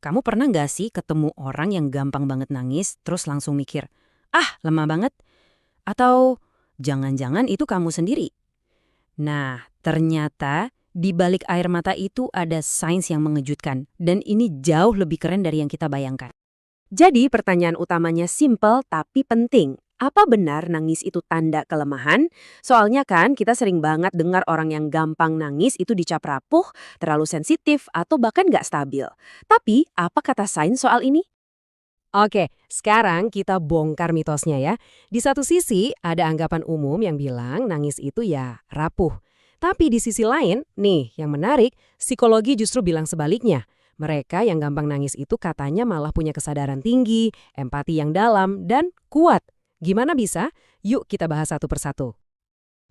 Kamu pernah nggak sih ketemu orang yang gampang banget nangis, terus langsung mikir, ah, lemah banget? Atau jangan-jangan itu kamu sendiri? Nah, ternyata di balik air mata itu ada sains yang mengejutkan, dan ini jauh lebih keren dari yang kita bayangkan. Jadi, pertanyaan utamanya simpel tapi penting. Apa benar nangis itu tanda kelemahan? Soalnya kan kita sering banget dengar orang yang gampang nangis itu dicap rapuh, terlalu sensitif, atau bahkan nggak stabil. Tapi, apa kata sains soal ini? Oke, sekarang kita bongkar mitosnya ya. Di satu sisi, ada anggapan umum yang bilang nangis itu ya rapuh. Tapi di sisi lain, nih yang menarik, psikologi justru bilang sebaliknya. Mereka yang gampang nangis itu katanya malah punya kesadaran tinggi, empati yang dalam, dan kuat. Gimana bisa? Yuk kita bahas satu persatu.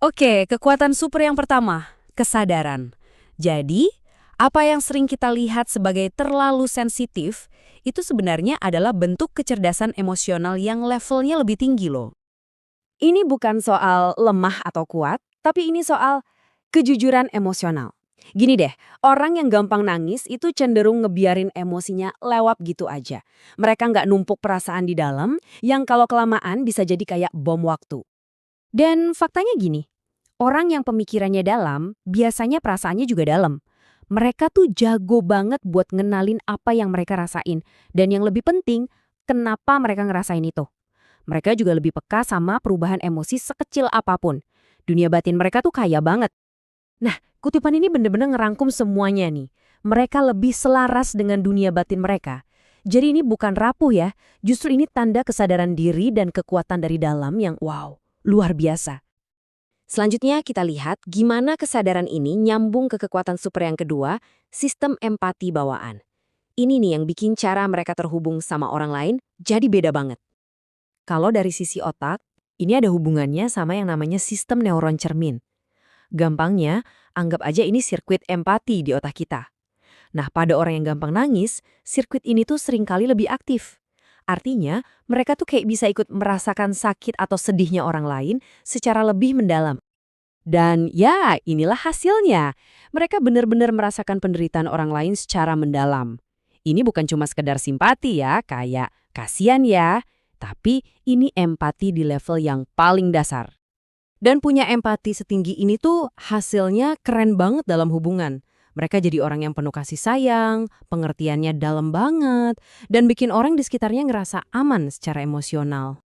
Oke, kekuatan super yang pertama, kesadaran. Jadi, apa yang sering kita lihat sebagai terlalu sensitif, itu sebenarnya adalah bentuk kecerdasan emosional yang levelnya lebih tinggi loh. Ini bukan soal lemah atau kuat, tapi ini soal kejujuran emosional. Gini deh, orang yang gampang nangis itu cenderung ngebiarin emosinya lewat gitu aja. Mereka nggak numpuk perasaan di dalam, yang kalau kelamaan bisa jadi kayak bom waktu. Dan faktanya gini, orang yang pemikirannya dalam, biasanya perasaannya juga dalam. Mereka tuh jago banget buat ngenalin apa yang mereka rasain. Dan yang lebih penting, kenapa mereka ngerasain itu. Mereka juga lebih peka sama perubahan emosi sekecil apapun. Dunia batin mereka tuh kaya banget. Nah, kutipan ini bener-bener ngerangkum semuanya nih. Mereka lebih selaras dengan dunia batin mereka. Jadi ini bukan rapuh ya, justru ini tanda kesadaran diri dan kekuatan dari dalam yang wow, luar biasa. Selanjutnya kita lihat gimana kesadaran ini nyambung ke kekuatan super yang kedua, sistem empati bawaan. Ini nih yang bikin cara mereka terhubung sama orang lain jadi beda banget. Kalau dari sisi otak, ini ada hubungannya sama yang namanya sistem neuron cermin. Gampangnya, anggap aja ini sirkuit empati di otak kita. Nah, pada orang yang gampang nangis, sirkuit ini tuh seringkali lebih aktif. Artinya, mereka tuh kayak bisa ikut merasakan sakit atau sedihnya orang lain secara lebih mendalam. Dan ya, inilah hasilnya. Mereka benar-benar merasakan penderitaan orang lain secara mendalam. Ini bukan cuma sekedar simpati ya, kayak kasihan ya. Tapi ini empati di level yang paling dasar. Dan punya empati setinggi ini tuh hasilnya keren banget dalam hubungan. Mereka jadi orang yang penuh kasih sayang, pengertiannya dalam banget, dan bikin orang di sekitarnya ngerasa aman secara emosional.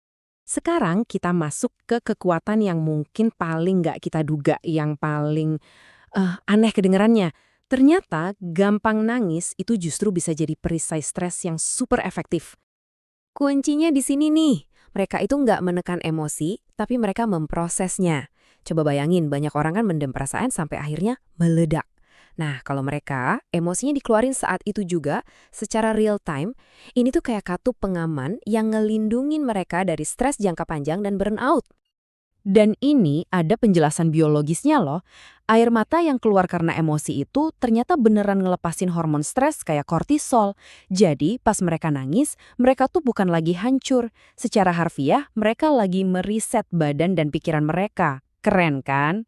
Sekarang kita masuk ke kekuatan yang mungkin paling nggak kita duga, yang paling aneh kedengerannya. Ternyata gampang nangis itu justru bisa jadi perisai stres yang super efektif. Kuncinya di sini nih, mereka itu nggak menekan emosi, tapi mereka memprosesnya. Coba bayangin, banyak orang kan mendem perasaan sampai akhirnya meledak. Nah, kalau mereka, emosinya dikeluarin saat itu juga, secara real time, ini tuh kayak katup pengaman yang ngelindungin mereka dari stres jangka panjang dan burnout. Dan ini ada penjelasan biologisnya loh. Air mata yang keluar karena emosi itu ternyata beneran ngelepasin hormon stres kayak kortisol. Jadi pas mereka nangis, mereka tuh bukan lagi hancur. Secara harfiah, mereka lagi meriset badan dan pikiran mereka. Keren kan?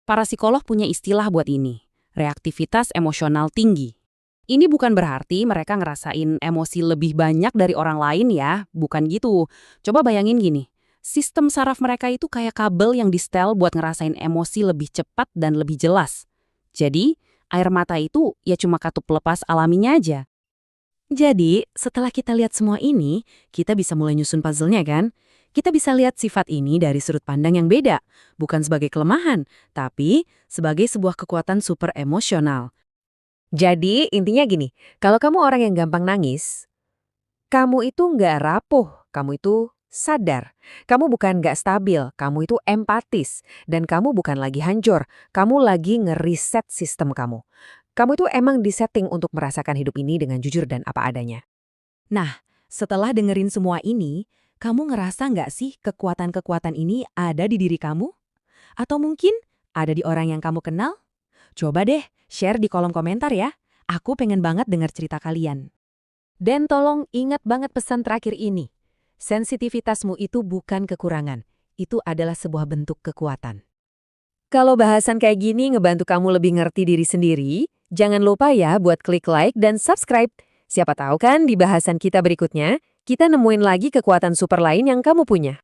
Para psikolog punya istilah buat ini. Reaktivitas emosional tinggi. Ini bukan berarti mereka ngerasain emosi lebih banyak dari orang lain ya, bukan gitu. Coba bayangin gini, sistem saraf mereka itu kayak kabel yang di-setel buat ngerasain emosi lebih cepat dan lebih jelas. Jadi, air mata itu ya cuma katup pelepas alaminya aja. Jadi, setelah kita lihat semua ini, kita bisa mulai nyusun puzzle-nya kan? Kita bisa lihat sifat ini dari sudut pandang yang beda, bukan sebagai kelemahan, tapi sebagai sebuah kekuatan super emosional. Jadi, intinya gini, kalau kamu orang yang gampang nangis, kamu itu nggak rapuh, kamu itu sadar. Kamu bukan nggak stabil, kamu itu empatis. Dan kamu bukan lagi hancur, kamu lagi ngeriset sistem kamu. Kamu itu emang disetting untuk merasakan hidup ini dengan jujur dan apa adanya. Nah, setelah dengerin semua ini, kamu ngerasa nggak sih kekuatan-kekuatan ini ada di diri kamu? Atau mungkin ada di orang yang kamu kenal? Coba deh, share di kolom komentar ya. Aku pengen banget dengar cerita kalian. Dan tolong ingat banget pesan terakhir ini. Sensitivitasmu itu bukan kekurangan. Itu adalah sebuah bentuk kekuatan. Kalau bahasan kayak gini ngebantu kamu lebih ngerti diri sendiri, jangan lupa ya buat klik like dan subscribe. Siapa tahu kan di bahasan kita berikutnya, kita nemuin lagi kekuatan super lain yang kamu punya.